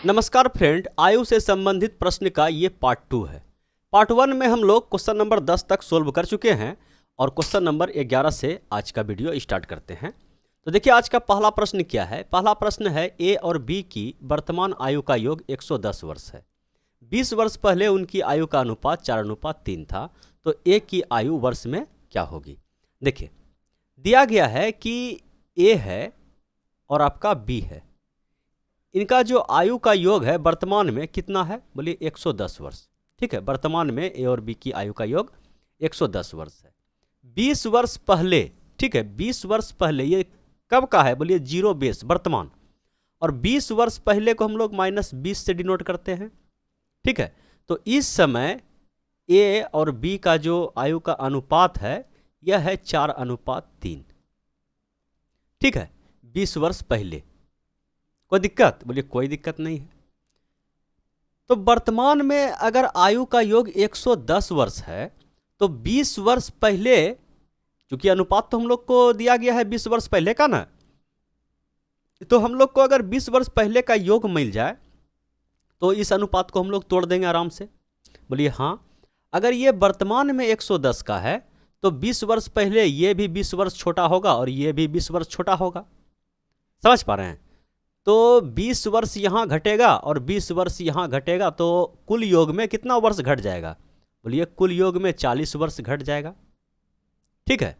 नमस्कार फ्रेंड, आयु से संबंधित प्रश्न का ये पार्ट 2 है। पार्ट 1 में हम लोग क्वेश्चन नंबर 10 तक सोल्व कर चुके हैं और क्वेश्चन नंबर 11 से आज का वीडियो स्टार्ट करते हैं। तो देखिए आज का पहला प्रश्न क्या है। पहला प्रश्न है ए और बी की वर्तमान आयु का योग 110 वर्ष है। 20 वर्ष पहले उनकी आयु का अनुपात 4:3 था, तो ए की आयु वर्ष में क्या होगी। देखिए दिया गया है कि ए है और आपका बी है। इनका जो आयु का योग है वर्तमान में कितना है, बोलिए 110 वर्ष। ठीक है, वर्तमान में ए और बी की आयु का योग 110 वर्ष है। 20 वर्ष पहले, ठीक है, 20 वर्ष पहले ये कब का है, बोलिए जीरो बेस वर्तमान, और 20 वर्ष पहले को हम लोग -20 से डिनोट करते हैं। ठीक है, तो इस समय ए और बी का जो आयु का अनुपात है यह है 4:3। ठीक है, 20 वर्ष पहले। कोई दिक्कत, बोलिए कोई दिक्कत नहीं है। तो वर्तमान में अगर आयु का योग 110 वर्ष है तो 20 वर्ष पहले, क्योंकि अनुपात तो हम लोग को दिया गया है 20 वर्ष पहले का ना, तो हम लोग को अगर 20 वर्ष पहले का योग मिल जाए तो इस अनुपात को हम लोग तोड़ देंगे आराम से। बोलिए हाँ। अगर ये वर्तमान में 110 का है तो 20 वर्ष पहले ये भी 20 वर्ष छोटा होगा और ये भी 20 वर्ष छोटा होगा। समझ पा रहे हैं। तो 20 वर्ष यहाँ घटेगा और 20 वर्ष यहाँ घटेगा, तो कुल योग में कितना वर्ष घट जाएगा, बोलिए कुल योग में 40 वर्ष घट जाएगा। ठीक है,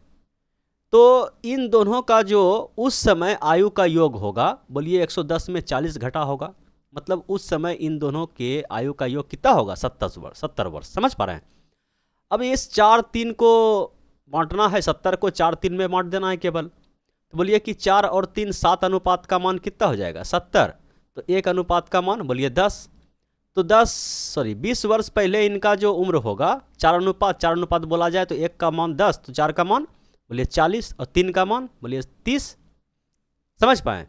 तो इन दोनों का जो उस समय आयु का योग होगा, बोलिए 110 में 40 घटा होगा, मतलब उस समय इन दोनों के आयु का योग कितना होगा, 70 वर्ष। समझ पा रहे हैं। अब इस 4-3 को बांटना है, 70 को 4-3 में बांट देना है केवल। तो बोलिए कि 4 और 3 7 अनुपात का मान कितना हो जाएगा, 70। तो 1 अनुपात का मान बोलिए 10। तो 20 वर्ष पहले इनका जो उम्र होगा 4 अनुपात बोला जाए तो 1 का मान 10, तो 4 का मान बोलिए 40 और 3 का मान बोलिए 30। समझ पाए।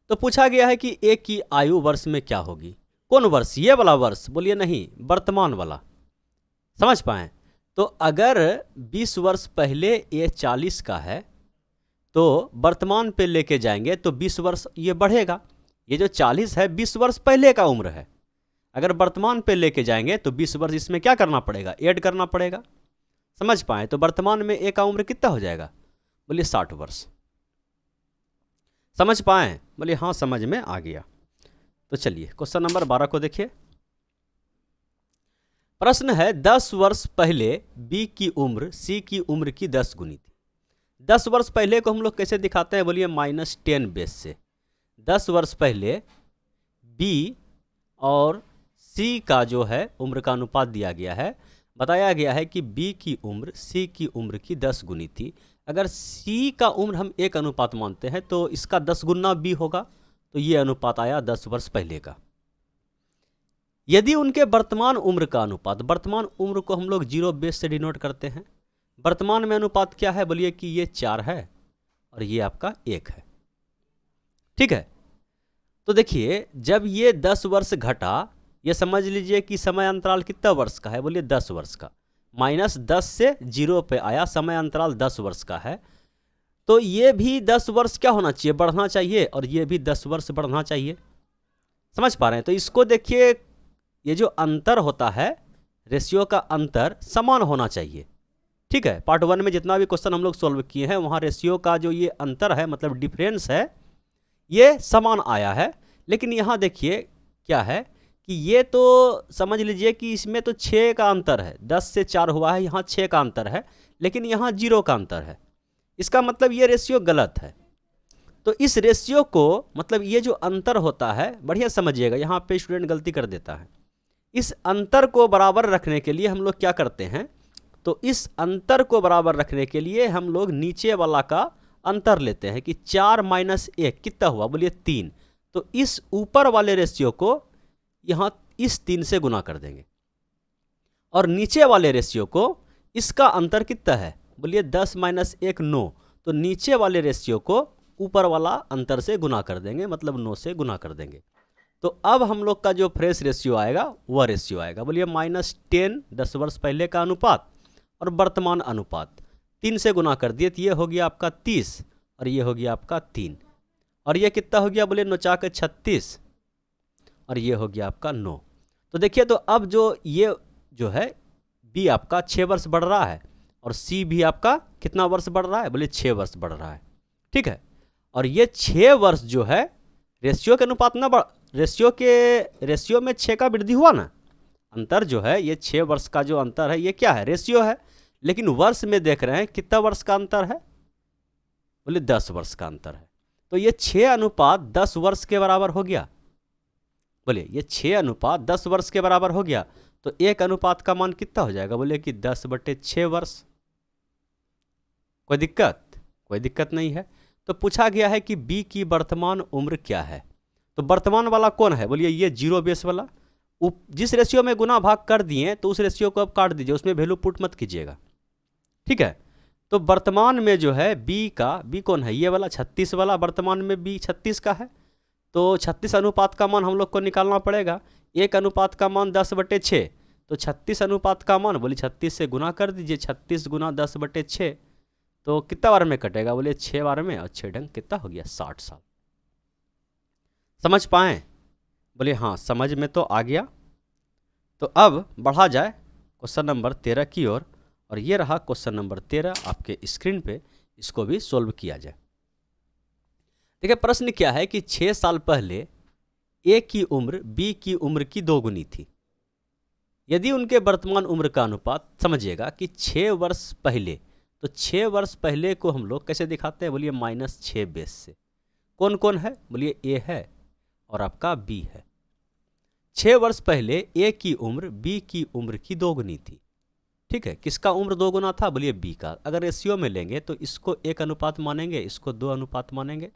तो पूछा गया है कि ए की आयु वर्ष में क्या होगी। कौन वर्ष, ये वाला वर्ष, बोलिए नहीं, वर्तमान वाला। समझ पाए। तो अगर 20 वर्ष पहले ए 40 का है तो वर्तमान पे लेके जाएंगे तो 20 वर्ष ये बढ़ेगा। ये जो 40 है 20 वर्ष पहले का उम्र है। अगर वर्तमान पे लेके जाएंगे तो 20 वर्ष इसमें क्या करना पड़ेगा, ऐड करना पड़ेगा। समझ पाए। तो वर्तमान में ए का उम्र कितना हो जाएगा, बोलिए 60 वर्ष। समझ पाए, बोलिए हाँ समझ में आ गया। तो चलिए क्वेश्चन नंबर 12 को देखिए। प्रश्न है 10 वर्ष पहले बी की उम्र सी की उम्र की 10 गुनी थी। 10 वर्ष पहले को हम लोग कैसे दिखाते हैं, बोलिए -10 बेस से। 10 वर्ष पहले बी और सी का जो है उम्र का अनुपात दिया गया है। बताया गया है कि बी की उम्र सी की उम्र की 10 गुनी थी। अगर सी का उम्र हम 1 अनुपात मानते हैं तो इसका 10 गुना बी होगा, तो ये अनुपात आया 10 वर्ष पहले का। यदि उनके वर्तमान उम्र का अनुपात, वर्तमान उम्र को हम लोग 0 बेस से डिनोट करते हैं। वर्तमान में अनुपात क्या है, बोलिए कि ये 4 है और ये आपका 1 है। ठीक है, तो देखिए जब ये 10 वर्ष घटा, ये समझ लीजिए कि समय अंतराल कितना वर्ष का है, बोलिए 10 वर्ष का। -10 से 0 पे आया, समय अंतराल 10 वर्ष का है। तो ये भी 10 वर्ष क्या होना चाहिए, बढ़ना चाहिए, और ये भी 10 वर्ष बढ़ना चाहिए। समझ पा रहे हैं। तो इसको देखिए, ये जो अंतर होता है, रेशियो का अंतर समान होना चाहिए। ठीक है, पार्ट 1 में जितना भी क्वेश्चन हम लोग सोल्व किए हैं वहाँ रेशियो का जो ये अंतर है, मतलब डिफरेंस है, ये समान आया है। लेकिन यहाँ देखिए क्या है कि ये तो समझ लीजिए कि इसमें तो 6 का अंतर है, 10 से 4 हुआ है, यहाँ 6 का अंतर है, लेकिन यहाँ 0 का अंतर है। इसका मतलब ये रेशियो गलत है। तो इस रेशियो को, मतलब ये जो अंतर होता है, बढ़िया समझिएगा, यहाँ पे स्टूडेंट गलती कर देता है। इस अंतर को बराबर रखने के लिए हम लोग क्या करते हैं, तो इस अंतर को बराबर रखने के लिए हम लोग नीचे वाला का अंतर लेते हैं कि 4 - 1 कितना हुआ, बोलिए 3। तो इस ऊपर वाले रेशियो को यहाँ इस 3 से गुना कर देंगे, और नीचे वाले रेशियो को, इसका अंतर कितना है, बोलिए 10 - 1 9। तो नीचे वाले रेशियो को ऊपर वाला अंतर से गुना कर देंगे, मतलब 9 से गुना कर देंगे। तो अब हम लोग का जो फ्रेश रेशियो आएगा वह रेशियो आएगा, बोलिए -10 10 वर्ष पहले का अनुपात और वर्तमान अनुपात 3 से गुना कर दिए, तो ये हो गया आपका 30 और ये हो गया आपका 3, और ये कितना हो गया, बोले 9 × 36। और ये हो गया आपका 9। तो देखिए, तो अब जो ये जो है बी आपका 6 वर्ष बढ़ रहा है और सी भी आपका कितना वर्ष बढ़ रहा है, बोलिए 6 वर्ष बढ़ रहा है। ठीक है, और ये 6 वर्ष जो है रेशियो के अनुपात ना बढ़, रेशियो में 6 का वृद्धि हुआ ना, अंतर जो है ये 6 वर्ष का जो अंतर है ये क्या है, रेशियो है। लेकिन वर्ष में देख रहे हैं कितना वर्ष का अंतर है, बोले 10 वर्ष का अंतर है। तो ये 6 अनुपात 10 वर्ष के बराबर हो गया। बोलिए ये 6 अनुपात 10 वर्ष के बराबर हो गया। तो एक अनुपात का मान कितना हो जाएगा, बोले कि 10/6 वर्ष। कोई दिक्कत? कोई दिक्कत नहीं है। तो पूछा गया है कि बी की वर्तमान उम्र क्या है। तो वर्तमान वाला कौन है, बोलिए ये जीरो बेस वाला। जिस रेशियो में गुना भाग कर दिए तो उस रेशियो को अब काट दीजिए, उसमें वैल्यू पुट मत कीजिएगा। ठीक है, तो वर्तमान में जो है बी कौन है, ये वाला 36 वाला, वर्तमान में बी 36 का है। तो 36 अनुपात का मान हम लोग को निकालना पड़ेगा। एक अनुपात का मान 10/6, तो 36 अनुपात का मान बोलिए 36 से गुना कर दीजिए, 36 गुना 10/6, तो कितना बार में कटेगा, बोले 6 बार में, और 6 ढंग कितना हो गया 60 साल। समझ पाएँ? बोले हाँ समझ में तो आ गया। तो अब बढ़ा जाए क्वेश्चन नंबर 13 की ओर, और ये रहा क्वेश्चन नंबर 13 आपके स्क्रीन पे, इसको भी सोल्व किया जाए। देखिए प्रश्न क्या है कि 6 साल पहले ए की उम्र बी की उम्र की 2 गुनी थी। यदि उनके वर्तमान उम्र का अनुपात, समझिएगा कि 6 वर्ष पहले, तो 6 वर्ष पहले को हम लोग कैसे दिखाते हैं, बोलिए -6 बेस से। कौन कौन है, बोलिए ए है और आपका बी है। 6 वर्ष पहले ए की उम्र बी की उम्र की 2 गुनी थी। ठीक है, किसका उम्र 2 गुना था, बोलिए बी का। अगर रेशियो में लेंगे तो इसको 1 अनुपात मानेंगे, इसको 2 अनुपात मानेंगे।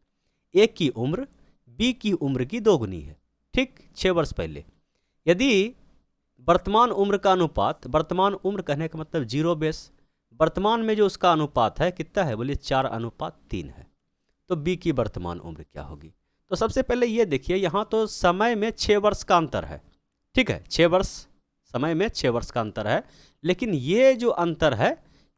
ए की उम्र बी की उम्र की 2 गुनी है। ठीक, 6 वर्ष पहले। यदि वर्तमान उम्र का अनुपात, वर्तमान उम्र कहने का मतलब जीरो बेस, वर्तमान में जो उसका अनुपात है कितना है, बोलिए 4:3 है। तो बी की वर्तमान उम्र क्या होगी। तो सबसे पहले ये देखिए, यहाँ तो समय में 6 वर्ष का अंतर है। ठीक है, 6 वर्ष, समय में 6 वर्ष का अंतर है। लेकिन ये जो अंतर है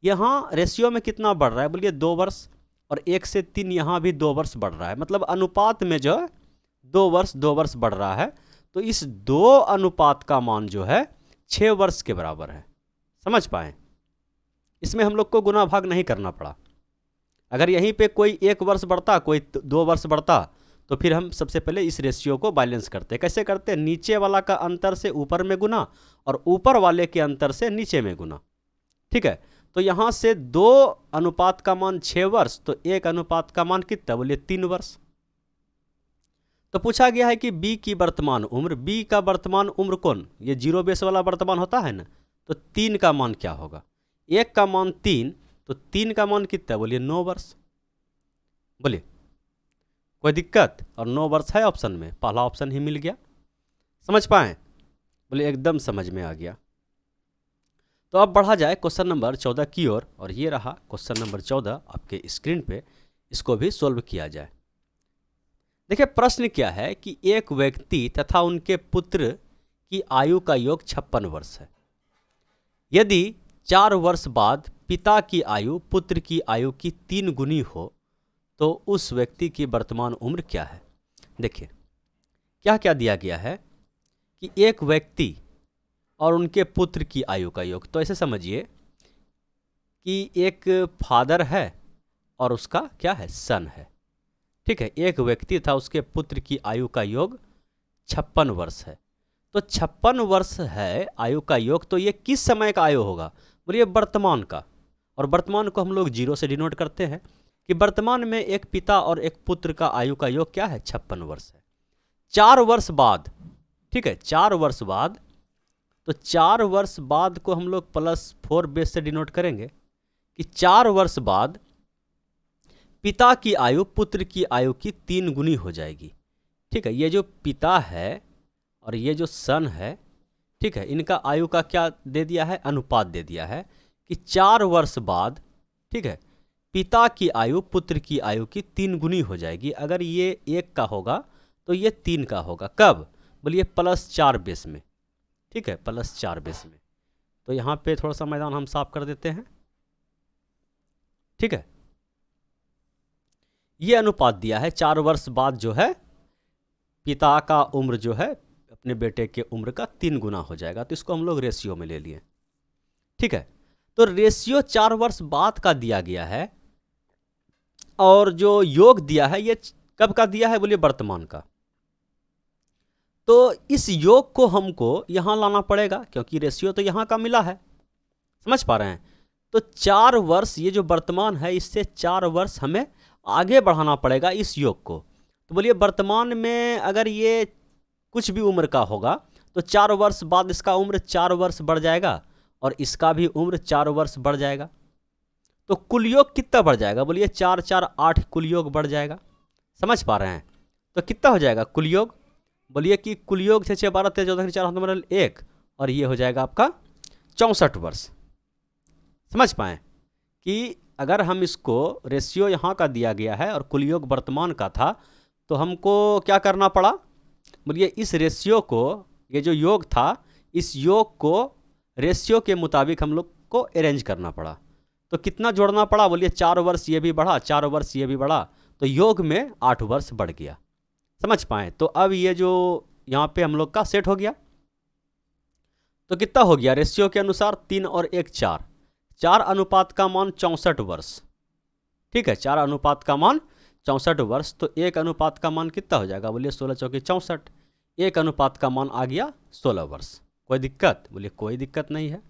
यहाँ रेशियो में कितना बढ़ रहा है, बोलिए 2 वर्ष, और 1 से 3 यहाँ भी 2 वर्ष बढ़ रहा है। मतलब अनुपात में जो है 2 वर्ष बढ़ रहा है। तो इस 2 अनुपात का मान जो है 6 वर्ष के बराबर है। समझ पाए? इसमें हम लोग को गुना भाग नहीं करना पड़ा। अगर यहीं पे कोई 1 वर्ष बढ़ता, कोई 2 वर्ष बढ़ता, तो फिर हम सबसे पहले इस रेशियो को बैलेंस करते। कैसे करते? नीचे वाला का अंतर से ऊपर में गुना और ऊपर वाले के अंतर से नीचे में गुना। ठीक है, तो यहाँ से 2 अनुपात का मान 6 वर्ष, तो 1 अनुपात का मान कितना, बोलिए 3 वर्ष। तो पूछा गया है कि बी की वर्तमान उम्र, बी का वर्तमान उम्र कौन, ये जीरो बेस वाला वर्तमान होता है ना, तो 3 का मान क्या होगा। 1 का मान 3, तो 3 का मान कितना, बोलिए 9 वर्ष। बोलिए कोई दिक्कत? और 9 वर्ष है ऑप्शन में, पहला ऑप्शन ही मिल गया। समझ पाए? बोले एकदम समझ में आ गया। तो अब बढ़ा जाए क्वेश्चन नंबर 14 की ओर, और ये रहा क्वेश्चन नंबर 14 आपके स्क्रीन पे, इसको भी सोल्व किया जाए। देखिए प्रश्न क्या है कि एक व्यक्ति तथा उनके पुत्र की आयु का योग 56 वर्ष है। यदि 4 वर्ष बाद पिता की आयु पुत्र की आयु की 3 गुनी हो तो उस व्यक्ति की वर्तमान उम्र क्या है। देखिए क्या क्या दिया गया है कि एक व्यक्ति और उनके पुत्र की आयु का योग। तो ऐसे समझिए कि एक फादर है और उसका क्या है, सन है। ठीक है, एक व्यक्ति था, उसके पुत्र की आयु का योग 56 वर्ष है। तो 56 वर्ष है आयु का योग, तो ये किस समय का आयु होगा, बोलिए वर्तमान का। और वर्तमान को हम लोग 0 से डिनोट करते हैं कि वर्तमान में एक पिता और एक पुत्र का आयु का योग क्या है, 56 वर्ष है। 4 वर्ष बाद, ठीक है 4 वर्ष बाद, तो 4 वर्ष बाद को हम लोग +4 बेस से डिनोट करेंगे कि 4 वर्ष बाद पिता की आयु पुत्र की आयु की 3 गुनी हो जाएगी। ठीक है, ये जो पिता है और ये जो सन है, ठीक है, इनका आयु का क्या दे दिया है, अनुपात दे दिया है कि 4 वर्ष बाद, ठीक है, पिता की आयु पुत्र की आयु की 3 गुनी हो जाएगी। अगर ये 1 का होगा तो ये 3 का होगा। कब, बोलिए +4 बेस में। ठीक है, +4 बेस में। तो यहाँ पे थोड़ा सा मैदान हम साफ कर देते हैं। ठीक है, ये अनुपात दिया है 4 वर्ष बाद जो है पिता का उम्र जो है अपने बेटे के उम्र का 3 गुना हो जाएगा। तो इसको हम लोग रेशियो में ले लिए, ठीक है। तो रेशियो 4 वर्ष बाद का दिया गया है और जो योग दिया है ये कब का दिया है, बोलिए वर्तमान का। तो इस योग को हमको यहाँ लाना पड़ेगा क्योंकि रेशियो तो यहाँ का मिला है, समझ पा रहे हैं। तो 4 वर्ष ये जो वर्तमान है इससे 4 वर्ष हमें आगे बढ़ाना पड़ेगा इस योग को। तो बोलिए वर्तमान में अगर ये कुछ भी उम्र का होगा तो 4 वर्ष बाद इसका उम्र 4 वर्ष बढ़ जाएगा और इसका भी उम्र 4 वर्ष बढ़ जाएगा। तो कुल योग कितना बढ़ जाएगा, बोलिए 4 4 8 कुल योग बढ़ जाएगा, समझ पा रहे हैं। तो कितना हो जाएगा कुल योग, बोलिए कि कुल योग 6 6 12 13 14 4 नंबर 1 और ये हो जाएगा आपका 64 वर्ष। समझ पाएँ कि अगर हम इसको रेशियो यहाँ का दिया गया है और कुल योग वर्तमान का था तो हमको क्या करना पड़ा, बोलिए इस रेशियो को, ये जो योग था इस योग को रेशियो के मुताबिक हम लोग को अरेंज करना पड़ा। तो कितना जोड़ना पड़ा, बोलिए 4 वर्ष ये भी बढ़ा, 4 वर्ष ये भी बढ़ा, तो योग में 8 वर्ष बढ़ गया। समझ पाएँ। तो अब ये जो यहाँ पे हम लोग का सेट हो गया तो कितना हो गया, रेशियो के अनुसार 3 और 1 4, 4 अनुपात का मान 64 वर्ष, ठीक है। 4 अनुपात का मान 64 वर्ष। तो 1 अनुपात का मान कितना हो जाएगा, बोलिए 16 चौके 64, 1 अनुपात का मान आ गया 16 वर्ष। कोई दिक्कत, बोलिए कोई दिक्कत नहीं है।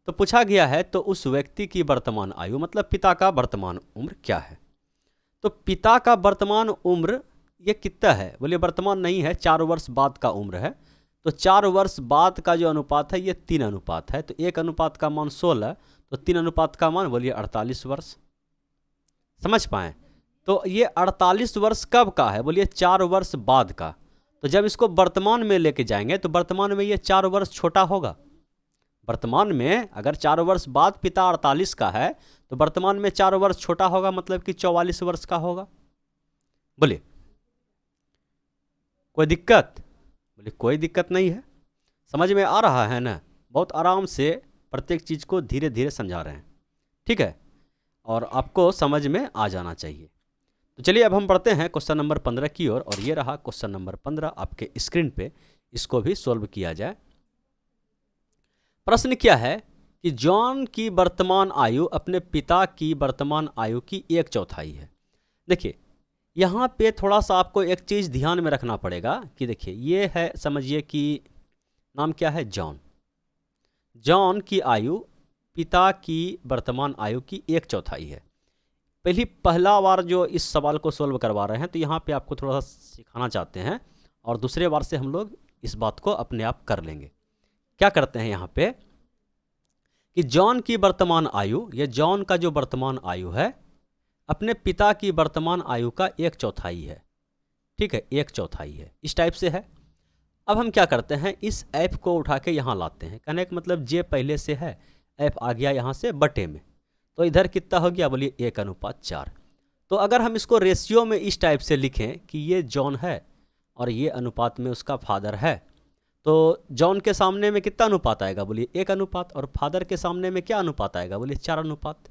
तो पूछा गया है तो उस व्यक्ति की वर्तमान आयु मतलब पिता का वर्तमान उम्र क्या है। तो पिता का वर्तमान उम्र ये कितना है, बोलिए वर्तमान नहीं है, 4 वर्ष बाद का उम्र है। तो 4 वर्ष बाद का जो अनुपात है ये 3 अनुपात है। तो 1 अनुपात का मान 16, तो 3 अनुपात का मान बोलिए 48 वर्ष। समझ पाएँ। तो ये 48 वर्ष कब का है, बोलिए 4 वर्ष बाद का। तो जब इसको वर्तमान में लेके जाएंगे तो वर्तमान में ये 4 वर्ष छोटा होगा। वर्तमान में अगर 4 वर्ष बाद पिता 48 का है तो वर्तमान में 4 वर्ष छोटा होगा, मतलब कि 44 वर्ष का होगा। बोलिए कोई दिक्कत, बोलिए कोई दिक्कत नहीं है। समझ में आ रहा है ना, बहुत आराम से प्रत्येक चीज़ को धीरे धीरे समझा रहे हैं, ठीक है, और आपको समझ में आ जाना चाहिए। तो चलिए अब हम बढ़ते हैं क्वेश्चन नंबर 15 की ओर, और ये रहा क्वेश्चन नंबर 15 आपके स्क्रीन पे, इसको भी सोल्व किया जाए। प्रश्न क्या है कि जॉन की वर्तमान आयु अपने पिता की वर्तमान आयु की 1/4 है। देखिए यहाँ पे थोड़ा सा आपको एक चीज़ ध्यान में रखना पड़ेगा कि देखिए ये है, समझिए कि नाम क्या है, जॉन। जॉन की आयु पिता की वर्तमान आयु की 1/4 है। पहला बार जो इस सवाल को सोल्व करवा रहे हैं तो यहाँ पे आपको थोड़ा सा सिखाना चाहते हैं और दूसरे बार से हम लोग इस बात को अपने आप कर लेंगे। क्या करते हैं यहाँ पे कि जॉन की वर्तमान आयु, ये जॉन का जो वर्तमान आयु है अपने पिता की वर्तमान आयु का 1/4 है, ठीक है, 1/4 है, इस टाइप से है। अब हम क्या करते हैं, इस एफ को उठा के यहाँ लाते हैं। कहने का मतलब जे पहले से है, एफ आ गया यहाँ से बटे में, तो इधर कितना हो गया, बोलिए 1/4। तो अगर हम इसको रेशियो में इस टाइप से लिखें कि ये जॉन है और ये अनुपात में उसका फादर है, तो जॉन के सामने में कितना अनुपात आएगा, बोलिए 1 अनुपात, और फादर के सामने में क्या अनुपात आएगा, बोलिए 4 अनुपात।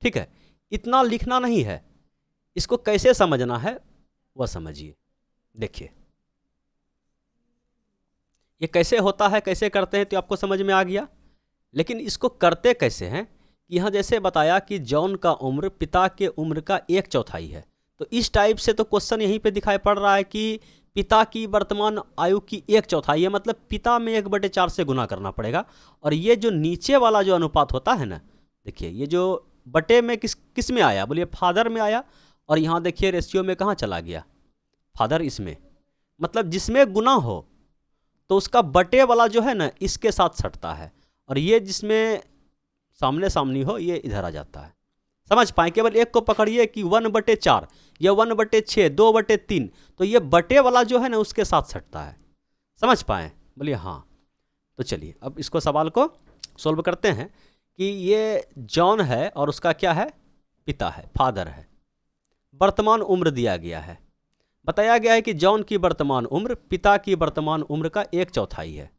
ठीक है, इतना लिखना नहीं है, इसको कैसे समझना है वह समझिए। देखिए ये कैसे होता है, कैसे करते हैं, तो आपको समझ में आ गया। लेकिन इसको करते कैसे हैं, यहाँ जैसे बताया कि जॉन का उम्र पिता के उम्र का 1/4 है, तो इस टाइप से तो क्वेश्चन यहीं पे दिखाई पड़ रहा है कि पिता की वर्तमान आयु की 1/4 है, मतलब पिता में 1/4 से गुना करना पड़ेगा। और ये जो नीचे वाला जो अनुपात होता है ना, देखिए ये जो बटे में किस में आया, बोलिए फादर में आया, और यहाँ देखिए रेशियो में कहाँ चला गया, फादर इसमें, मतलब जिसमें गुना हो तो उसका बटे वाला जो है ना इसके साथ सटता है, और ये जिसमें सामने सामनी हो ये इधर आ जाता है। समझ पाए, केवल एक को पकड़िए कि 1/4 या 1/6, 2/3, तो ये बटे वाला जो है ना उसके साथ सटता है। समझ पाए, बोलिए हाँ। तो चलिए अब इसको सवाल को सोल्व करते हैं कि ये जॉन है और उसका क्या है, पिता है, फादर है। वर्तमान उम्र दिया गया है, बताया गया है कि जॉन की वर्तमान उम्र पिता की वर्तमान उम्र का 1/4 है।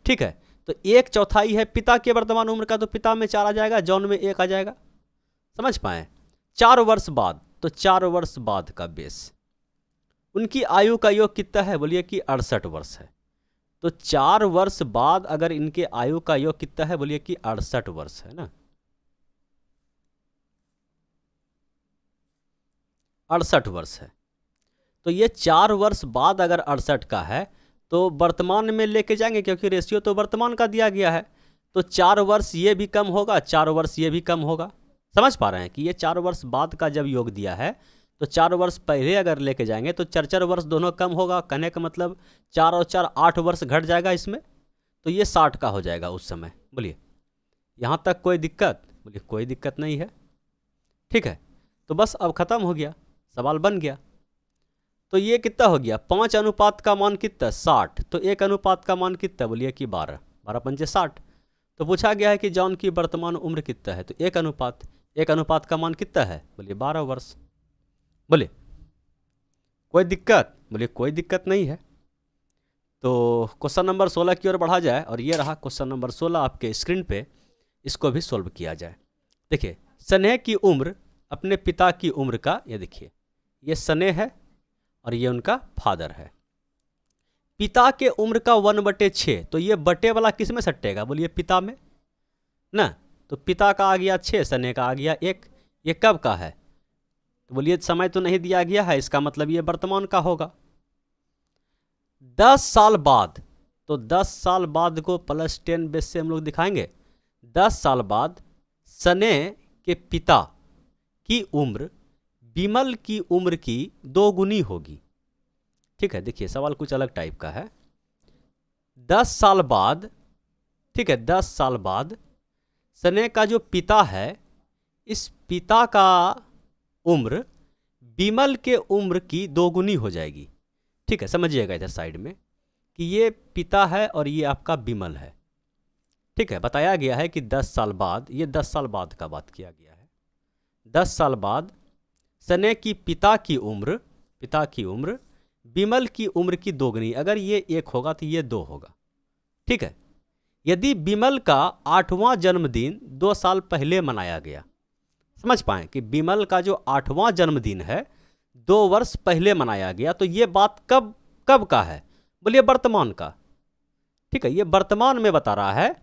ठीक है, तो 1/4 है पिता के वर्तमान उम्र का, तो पिता में 4 आ जाएगा, जॉन में 1 आ जाएगा। समझ पाए, 4 वर्ष बाद, तो 4 वर्ष बाद का बेस, उनकी आयु का योग कितना है, बोलिए कि 68 वर्ष है। तो 4 वर्ष बाद अगर इनके आयु का योग कितना है, बोलिए कि 68 वर्ष है ना, 68 वर्ष है। तो ये 4 वर्ष बाद अगर 68 का है तो वर्तमान में लेके जाएंगे, क्योंकि रेशियो तो वर्तमान का दिया गया है। तो 4 वर्ष ये भी कम होगा, 4 वर्ष ये भी कम होगा। समझ पा रहे हैं कि ये 4 वर्ष बाद का जब योग दिया है तो 4 वर्ष पहले अगर लेके जाएंगे तो 4 वर्ष दोनों कम होगा। कहने का मतलब 4 और 4 8 वर्ष घट जाएगा इसमें, तो ये 60 का हो जाएगा उस समय। बोलिए यहाँ तक कोई दिक्कत? बोलिए कोई दिक्कत नहीं है। ठीक है, तो बस अब ख़त्म हो गया, सवाल बन गया। तो ये कितना हो गया, 5 अनुपात का मान कितना, 60। तो 1 अनुपात का मान कितना, बोलिए कि 12, 12 पंजे 60। तो पूछा गया है कि जॉन की वर्तमान उम्र कितना है, तो 1 अनुपात का मान कितना है, बोलिए 12 वर्ष। बोले कोई दिक्कत? बोलिए कोई दिक्कत नहीं है। तो क्वेश्चन नंबर 16 की ओर बढ़ा जाए, और ये रहा क्वेश्चन नंबर 16 आपके स्क्रीन पे, इसको भी सॉल्व किया जाए। देखिए स्नेह की उम्र अपने पिता की उम्र का, ये देखिए ये स्नेह है और ये उनका फादर है। पिता के उम्र का 1/6, तो ये बटे वाला किस में सट्टेगा, बोलिए पिता में ना। तो पिता का आ गया 6, स्नेह का आ गया 1। ये कब का है, तो बोलिए समय तो नहीं दिया गया है, इसका मतलब ये वर्तमान का होगा। 10 साल बाद, तो 10 साल बाद को +10 बेस से हम लोग दिखाएंगे। 10 साल बाद स्नेह के पिता की उम्र विमल की उम्र की 2 गुनी होगी। ठीक है, देखिए सवाल कुछ अलग टाइप का है। 10 साल बाद, ठीक है, 10 साल बाद स्नेह का जो पिता है, इस पिता का उम्र विमल के उम्र की 2 गुनी हो जाएगी। ठीक है, समझिएगा इधर साइड में कि ये पिता है और ये आपका विमल है। ठीक है, बताया गया है कि 10 साल बाद, ये 10 साल बाद का बात किया गया है। 10 साल बाद स्नेह की पिता की उम्र विमल की उम्र की 2 गुनी। अगर ये 1 होगा तो ये 2 होगा। ठीक है, यदि विमल का 8वां जन्मदिन 2 साल पहले मनाया गया, समझ पाए कि विमल का जो 8वां जन्मदिन है 2 वर्ष पहले मनाया गया, तो ये बात कब का है, बोलिए वर्तमान का। ठीक है, ये वर्तमान में बता रहा है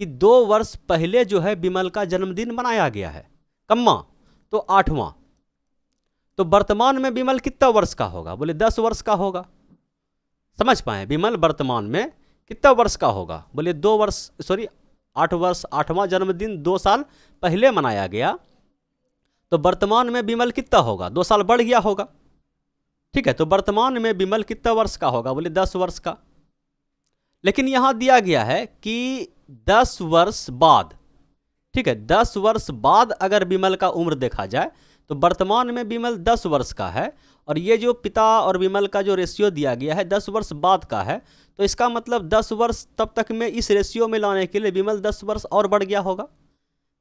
कि 2 वर्ष पहले जो है विमल का जन्मदिन मनाया गया है। कम्मा तो 8वां, तो वर्तमान में विमल कितना वर्ष का होगा, बोले 10 वर्ष का होगा। समझ पाए, विमल वर्तमान में कितना वर्ष का होगा, बोले 2 वर्ष, सॉरी 8 वर्ष। 8वां जन्मदिन 2 साल पहले मनाया गया, तो वर्तमान में विमल कितना होगा, 2 साल बढ़ गया होगा। ठीक है, तो वर्तमान में विमल कितना वर्ष का होगा, बोले 10 वर्ष का। लेकिन यहां दिया गया है कि 10 वर्ष बाद, ठीक है, 10 वर्ष बाद अगर विमल का उम्र देखा जाए तो वर्तमान में विमल 10 वर्ष का है, और ये जो पिता और विमल का जो रेशियो दिया गया है 10 वर्ष बाद का है। तो इसका मतलब 10 वर्ष तब तक में इस रेशियो में लाने के लिए विमल 10 वर्ष और बढ़ गया होगा।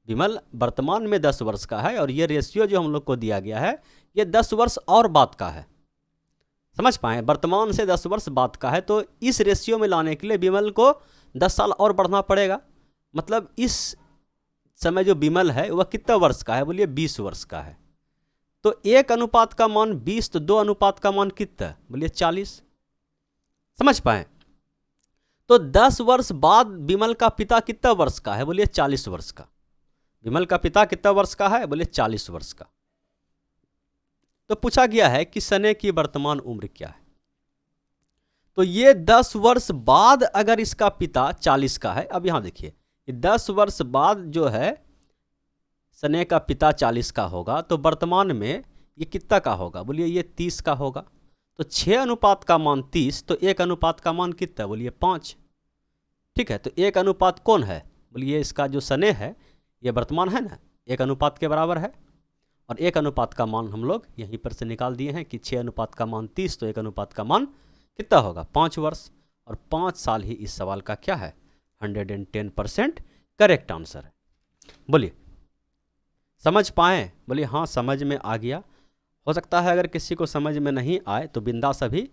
विमल वर्तमान में 10 वर्ष का है और ये रेशियो जो हम लोग को दिया गया है ये 10 वर्ष और बाद का है। समझ पाए, वर्तमान से 10 वर्ष बाद का है, तो इस रेशियो में लाने के लिए विमल को 10 साल और बढ़ना पड़ेगा। मतलब इस समय जो विमल है वह कितना वर्ष का है, बोलिए 20 वर्ष का है। तो 1 अनुपात का मान 20, तो 2 अनुपात का मान कितना, बोलिए 40। समझ पाए, तो 10 वर्ष बाद विमल का पिता कितना वर्ष का है, बोलिए 40 वर्ष का। विमल का पिता कितना वर्ष का है, बोलिए 40 वर्ष का। तो पूछा गया है कि स्नेह की वर्तमान उम्र क्या है। तो ये 10 वर्ष बाद अगर इसका पिता 40 का है, अब यहां देखिए 10 वर्ष बाद जो है स्नेह का पिता 40 का होगा, तो वर्तमान में ये कितना का होगा, बोलिए ये 30 का होगा। तो 6 अनुपात का मान 30, तो 1 अनुपात का मान कितना, बोलिए 5। ठीक है, तो 1 अनुपात कौन है, बोलिए इसका जो स्नेह है ये वर्तमान है ना, 1 अनुपात के बराबर है। और 1 अनुपात का मान हम लोग यहीं पर से निकाल दिए हैं कि 6 अनुपात का मान 30, तो 1 अनुपात का मान कितना होगा, 5 वर्ष। और 5 साल ही इस सवाल का क्या है, 110% करेक्ट आंसर है। बोलिए समझ पाए, बोलिए हाँ समझ में आ गया। हो सकता है अगर किसी को समझ में नहीं आए तो बिंदास अभी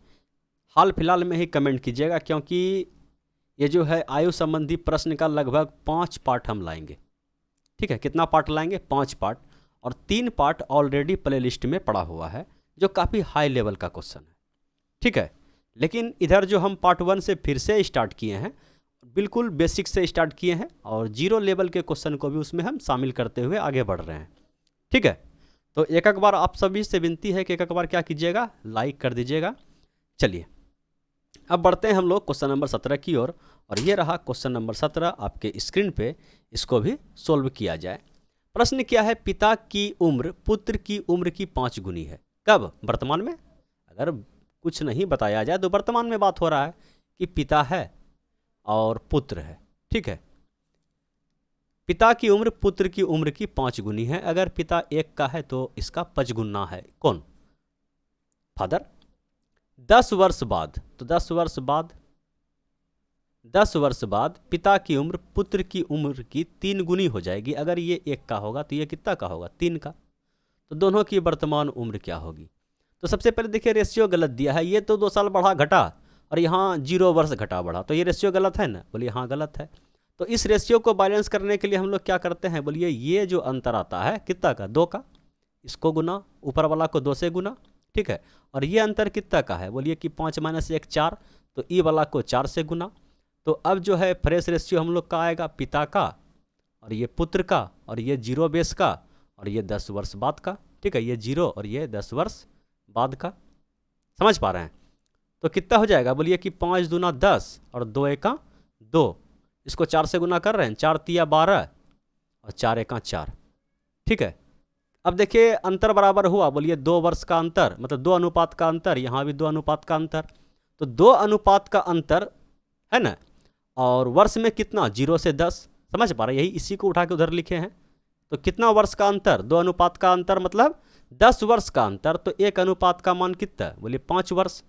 हाल फिलहाल में ही कमेंट कीजिएगा, क्योंकि ये जो है आयु संबंधी प्रश्न का लगभग 5 पार्ट हम लाएंगे। ठीक है, कितना पार्ट लाएंगे, 5 पार्ट, और 3 पार्ट ऑलरेडी प्ले लिस्ट में पड़ा हुआ है जो काफ़ी हाई लेवल का क्वेश्चन है। ठीक है, लेकिन इधर जो हम पार्ट 1 से फिर से स्टार्ट किए हैं, बिल्कुल बेसिक से स्टार्ट किए हैं और जीरो लेवल के क्वेश्चन को भी उसमें हम शामिल करते हुए आगे बढ़ रहे हैं। ठीक है, तो एक एक बार आप सभी से विनती है कि एक एक बार क्या कीजिएगा, लाइक कर दीजिएगा। चलिए अब बढ़ते हैं हम लोग क्वेश्चन नंबर 17 की ओर, और ये रहा क्वेश्चन नंबर 17 आपके स्क्रीन पे, इसको भी सोल्व किया जाए। प्रश्न क्या है, पिता की उम्र पुत्र की उम्र की 5 गुनी है। कब? वर्तमान में। अगर कुछ नहीं बताया जाए तो वर्तमान में बात हो रहा है कि पिता है और पुत्र है। ठीक है, पिता की उम्र पुत्र की उम्र की 5 गुनी है। अगर पिता 1 का है तो इसका 5 गुना है। कौन? फादर। 10 वर्ष बाद, तो 10 वर्ष बाद पिता की उम्र पुत्र की उम्र की 3 गुनी हो जाएगी। अगर ये 1 का होगा तो ये कितना का होगा? 3 का। तो दोनों की वर्तमान उम्र क्या होगी? तो सबसे पहले देखिए रेशियो गलत दिया है। ये तो 2 साल बढ़ा घटा और यहाँ 0 वर्ष घटा बढ़ा, तो ये रेशियो गलत है ना? बोलिए हाँ गलत है। तो इस रेशियो को बैलेंस करने के लिए हम लोग क्या करते हैं? बोलिए ये जो अंतर आता है कितना का? 2 का। इसको गुना, ऊपर वाला को 2 से गुना। ठीक है, और ये अंतर कितना का है? बोलिए कि 5 - 1 4, तो ई वाला को 4 से गुना। तो अब जो है फ्रेश रेशियो हम लोग का आएगा पिता का और ये पुत्र का, और ये 0 बेस का, और ये 10 वर्ष बाद का। ठीक है, ये 0 और ये 10 वर्ष बाद का। समझ पा रहे हैं? तो कितना हो जाएगा? बोलिए कि 5 दूना 10 और 2 एका 2, इसको 4 से गुना कर रहे हैं, 4 तिया 12 और 4 एका 4। ठीक है, अब देखिए अंतर बराबर हुआ। बोलिए 2 वर्ष का अंतर, मतलब 2 अनुपात का अंतर, यहाँ भी 2 अनुपात का अंतर। तो 2 अनुपात का अंतर है ना, और वर्ष में कितना? 0 से 10। समझ पा रहे? यही इसी को उठा के उधर लिखे हैं। तो कितना वर्ष का अंतर? 2 अनुपात का अंतर मतलब 10 वर्ष का अंतर। तो 1 अनुपात का मान कितना? बोलिए 5 वर्ष।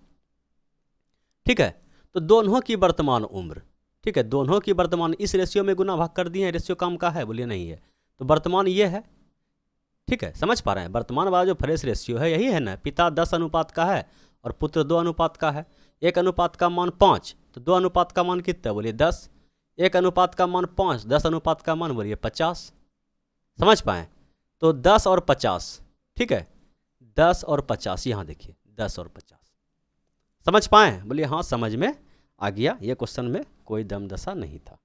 ठीक है, तो दोनों की वर्तमान उम्र, ठीक है, दोनों की वर्तमान इस रेशियो में गुना भाग कर दिए हैं। रेशियो काम का है? बोलिए नहीं है। तो वर्तमान ये है। ठीक है, समझ पा रहे हैं? वर्तमान वाला जो फ्रेश रेशियो है यही है ना। पिता 10 अनुपात का है और पुत्र 2 अनुपात का है। 1 अनुपात का मान 5, तो 2 अनुपात का मान कितना? बोलिए 10। 1 अनुपात का मान 5, 10 अनुपात का मान बोलिए 50। समझ पाएँ? तो 10 और 50, ठीक है, 10 और 50, यहाँ देखिए 10 और 50। समझ पाएँ? बोलिए हाँ समझ में आ गया। ये क्वेश्चन में कोई दम दशा नहीं था।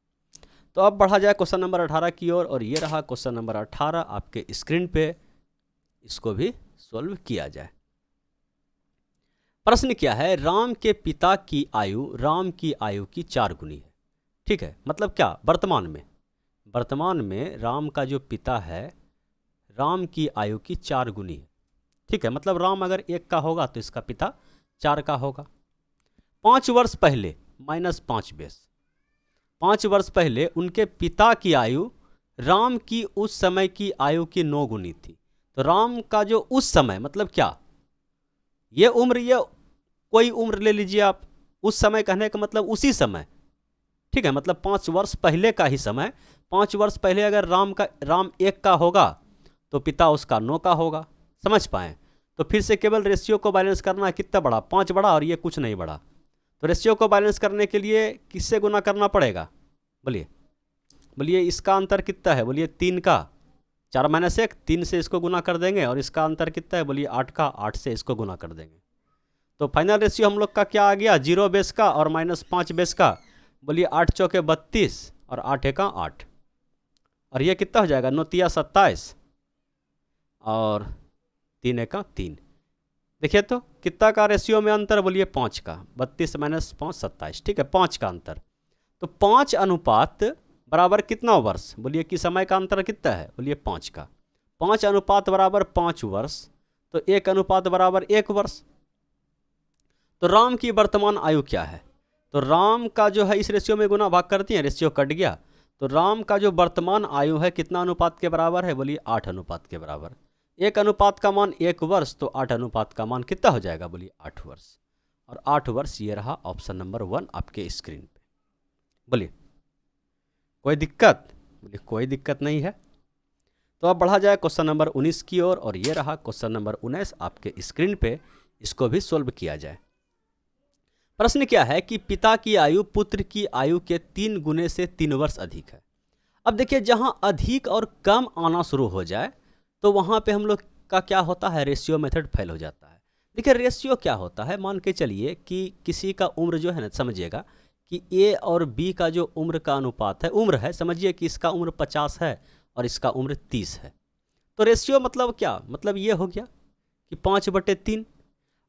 तो अब बढ़ा जाए क्वेश्चन नंबर 18 की ओर, और ये रहा क्वेश्चन नंबर 18 आपके स्क्रीन पे, इसको भी सॉल्व किया जाए। प्रश्न क्या है, राम के पिता की आयु राम की आयु की 4 गुनी है। ठीक है, मतलब क्या? वर्तमान में राम का जो पिता है राम की आयु की 4 गुनी है। ठीक है, मतलब राम अगर 1 का होगा तो इसका पिता 4 का होगा। 5 वर्ष पहले -5 बेस, 5 वर्ष पहले उनके पिता की आयु राम की उस समय की आयु की 9 गुनी थी। तो राम का जो उस समय मतलब क्या? ये उम्र, ये कोई उम्र ले लीजिए आप। उस समय कहने का मतलब उसी समय। ठीक है, मतलब 5 वर्ष पहले का ही समय। 5 वर्ष पहले अगर राम 1 का होगा तो पिता उसका 9 का होगा। समझ पाएँ? तो फिर से केवल रेशियो को बैलेंस करना है। कितना बड़ा? 5 बड़ा और ये कुछ नहीं बड़ा। तो रेशियो को बैलेंस करने के लिए किससे गुना करना पड़ेगा? बोलिए इसका अंतर कितना है? बोलिए 3 का। 4 - 1 3 से इसको गुना कर देंगे, और इसका अंतर कितना है? बोलिए 8 का। 8 से इसको गुना कर देंगे। तो फाइनल रेशियो हम लोग का क्या आ गया? 0 बेस का और -5 बेस का। बोलिए 8 चौके 32 और 8 एका 8, और ये कितना हो जाएगा? 9 तिया 27 और 3 एका 3। देखिए तो कितना का रेशियो में अंतर? बोलिए 5 का। 32 - 5 27। ठीक है, 5 का अंतर। तो 5 अनुपात बराबर कितना वर्ष? बोलिए कि समय का अंतर कितना है? बोलिए 5 का। 5 अनुपात बराबर 5 वर्ष, तो 1 अनुपात बराबर 1 वर्ष। तो राम की वर्तमान आयु क्या है? तो राम का जो है इस रेशियो में गुना भाग करती हैं, रेशियो कट गया। तो राम का जो वर्तमान आयु है कितना अनुपात के बराबर है? बोलिए 8 अनुपात के बराबर। 1 अनुपात का मान 1 वर्ष, तो 8 अनुपात का मान कितना हो जाएगा? बोलिए 8 वर्ष। और 8 वर्ष ये रहा ऑप्शन नंबर 1 आपके स्क्रीन पे। बोलिए कोई दिक्कत? बोलिए कोई दिक्कत नहीं है। तो अब बढ़ा जाए क्वेश्चन नंबर 19 की ओर, और ये रहा क्वेश्चन नंबर 19 आपके स्क्रीन पे, इसको भी सोल्व किया जाए। प्रश्न क्या है कि पिता की आयु पुत्र की आयु के 3 गुने से 3 वर्ष अधिक है। अब देखिए जहां अधिक और कम आना शुरू हो जाए तो वहां पे हम लोग का क्या होता है? रेशियो मेथड फेल हो जाता है। देखिए रेशियो क्या होता है, मान के चलिए कि किसी का उम्र जो है ना, समझिएगा कि ए और बी का जो उम्र का अनुपात है, उम्र है, समझिए कि इसका उम्र 50 है और इसका उम्र 30 है। तो रेशियो मतलब क्या, मतलब ये हो गया कि 5/3।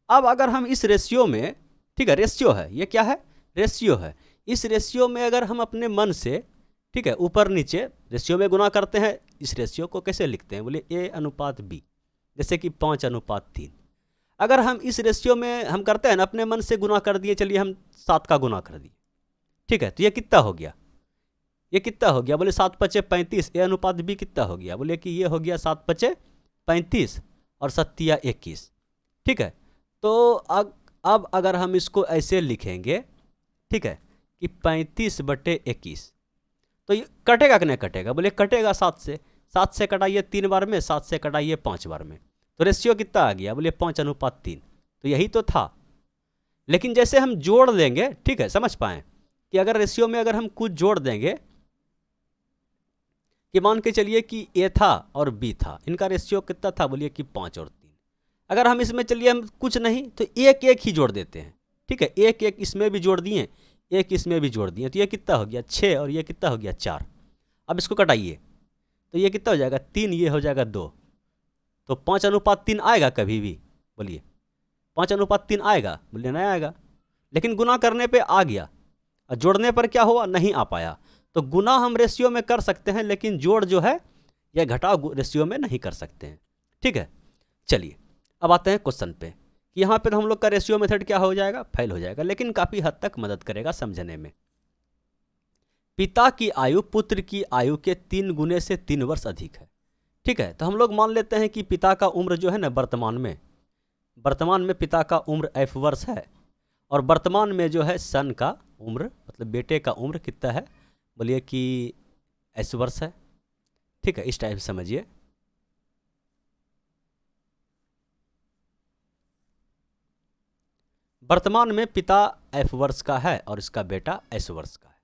अब अगर हम इस रेशियो में, ठीक है, रेशियो है, ये क्या है, रेशियो है, इस रेशियो में अगर हम अपने मन से, ठीक है, ऊपर नीचे रेशियो में गुना करते हैं, इस रेशियो को कैसे लिखते हैं, बोले A/B, जैसे कि 5/3। अगर हम इस रेशियो में हम करते हैं ना, अपने मन से गुना कर दिए, चलिए हम 7 का गुना कर दिए, ठीक है, तो ये कितना हो गया, ये कितना हो गया, बोले 7×5 = 35। A/B कितना हो गया, बोले कि ये हो गया 7×35 और 7×21, ठीक है। तो अब अगर हम इसको ऐसे लिखेंगे, ठीक है, कि 35/21, तो ये कटेगा कि नहीं कटेगा, बोले कटेगा 7 से। 7 से कटाइए 3 बार में, 7 से कटाइए 5 बार में, तो रेशियो कितना आ गया, बोले 5/3। तो यही तो था। लेकिन जैसे हम जोड़ देंगे, ठीक है, समझ पाएँ कि अगर रेशियो में अगर हम कुछ जोड़ देंगे, कि मान के चलिए कि ए था और बी था, इनका रेशियो कितना था, बोलिए कि 5 और 3। अगर हम इसमें चलिए हम कुछ नहीं तो एक एक ही जोड़ देते हैं, ठीक है, एक एक इसमें भी जोड़ दिए, एक इसमें भी जोड़ दिए, तो ये कितना हो गया 6 और ये कितना हो गया 4। अब इसको कटाइए तो ये कितना हो जाएगा 3, ये हो जाएगा 2। तो 5/3 आएगा कभी भी, बोलिए 5/3 आएगा, बोलिए नहीं आएगा। लेकिन गुना करने पे आ गया और जोड़ने पर क्या हुआ, नहीं आ पाया। तो गुना हम रेशियो में कर सकते हैं, लेकिन जोड़ जो है यह घटाव रेशियो में नहीं कर सकते हैं, ठीक है। चलिए अब आते हैं क्वेश्चन पे, कि यहाँ पर हम लोग का रेशियो मेथड क्या हो जाएगा, फेल हो जाएगा, लेकिन काफ़ी हद तक मदद करेगा समझने में। पिता की आयु पुत्र की आयु के 3 गुने से 3 वर्ष अधिक है, ठीक है। तो हम लोग मान लेते हैं कि पिता का उम्र जो है ना, वर्तमान में पिता का उम्र F वर्ष है, और वर्तमान में जो है सन का उम्र, मतलब बेटे का उम्र कितना है, बोलिए कि S वर्ष है, ठीक है। इस टाइप से समझिए। वर्तमान में पिता F वर्ष का है और इसका बेटा S वर्ष का है।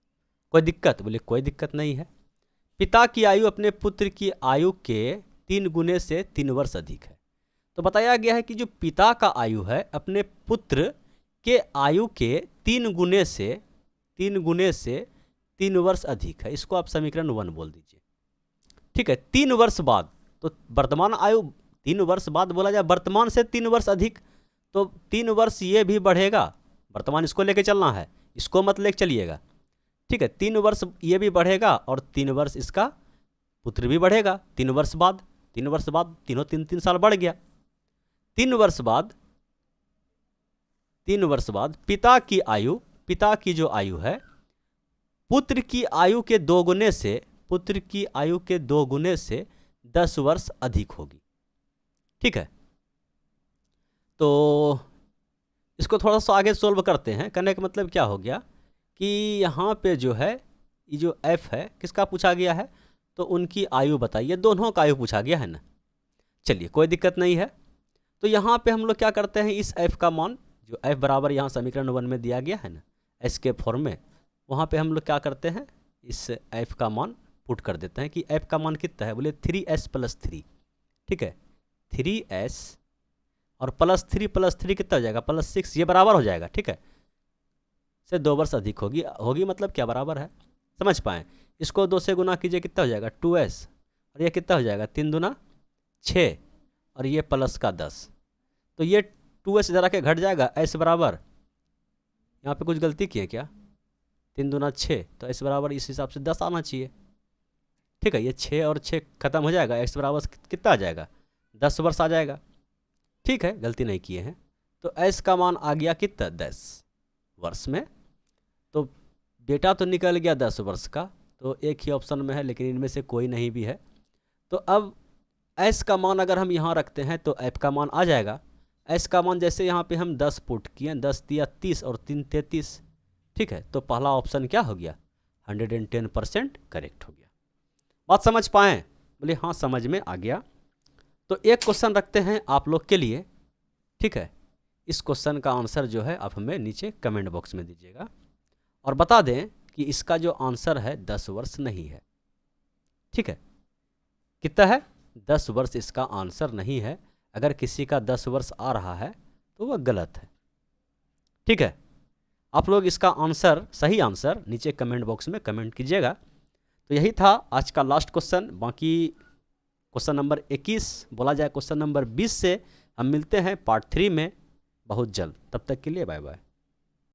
कोई दिक्कत, बोले कोई दिक्कत नहीं है। पिता की आयु अपने पुत्र की आयु के 3 गुने से 3 वर्ष अधिक है। तो बताया गया है कि जो पिता का आयु है अपने पुत्र के आयु के 3 गुने से 3 वर्ष अधिक है। इसको आप समीकरण 1 बोल दीजिए, ठीक है। 3 वर्ष बाद, तो वर्तमान आयु 3 वर्ष बाद बोला जाए, वर्तमान से 3 वर्ष अधिक, तो 3 वर्ष ये भी बढ़ेगा, वर्तमान इसको लेके चलना है, इसको मत लेके चलिएगा, ठीक है। 3 वर्ष ये भी बढ़ेगा और 3 वर्ष इसका पुत्र भी बढ़ेगा। 3 वर्ष बाद तीनों 3 साल बढ़ गया। 3 वर्ष बाद पिता की जो आयु है पुत्र की आयु के 2 गुने से 10 वर्ष अधिक होगी, ठीक है। तो इसको थोड़ा सा आगे सोल्व करते हैं। कहने का मतलब क्या हो गया कि यहाँ पे जो है ये जो F है किसका पूछा गया है, तो उनकी आयु बताइए, दोनों का आयु पूछा गया है ना। चलिए कोई दिक्कत नहीं है। तो यहाँ पे हम लोग क्या करते हैं, इस F का मान जो F बराबर यहाँ समीकरण 1 में दिया गया है ना, S के फॉर्म में, वहाँ पे हम लोग क्या करते हैं, इस F का मान पुट कर देते हैं कि F का मान कितना है, बोले 3S + 3, ठीक है। 3S और +3 कितना हो जाएगा, +6, ये बराबर हो जाएगा, ठीक है, से 2 वर्ष अधिक होगी मतलब क्या बराबर है, समझ पाएँ। इसको 2 से गुना कीजिए, कितना हो जाएगा 2S, और ये कितना हो जाएगा 3 दूना 6 और ये प्लस का 10, तो ये 2S इधर आके घट जाएगा, S बराबर, यहाँ पे कुछ गलती की है क्या, 3 दूना 6, तो S बराबर इस हिसाब से 10 आना चाहिए, ठीक है। ये 6 और 6 खत्म हो जाएगा, S बराबर कितना आ जाएगा 10 वर्ष आ जाएगा, ठीक है, गलती नहीं किए हैं। तो S का मान आ गया कितना 10 वर्ष में। तो बेटा तो निकल गया 10 वर्ष का, तो एक ही ऑप्शन में है, लेकिन इनमें से कोई नहीं भी है। तो अब S का मान अगर हम यहाँ रखते हैं तो F का मान आ जाएगा। S का मान जैसे यहाँ पे हम 10 पुट किए, 10 दिया 30 और 3 33, ठीक है। तो पहला ऑप्शन क्या हो गया, 110% करेक्ट हो गया। बात समझ पाएँ, बोले हाँ समझ में आ गया। तो एक क्वेश्चन रखते हैं आप लोग के लिए, ठीक है। इस क्वेश्चन का आंसर जो है आप हमें नीचे कमेंट बॉक्स में दीजिएगा और बता दें कि इसका जो आंसर है 10 वर्ष नहीं है, ठीक है। कितना है, 10 वर्ष इसका आंसर नहीं है। अगर किसी का 10 वर्ष आ रहा है तो वह गलत है। ठीक है, आप लोग इसका आंसर, सही आंसर नीचे कमेंट बॉक्स में कमेंट कीजिएगा। तो यही था आज का लास्ट क्वेश्चन। बाकी क्वेश्चन नंबर 21, बोला जाए क्वेश्चन नंबर 20 से हम मिलते हैं पार्ट 3 में बहुत जल्द। तब तक के लिए बाय बाय।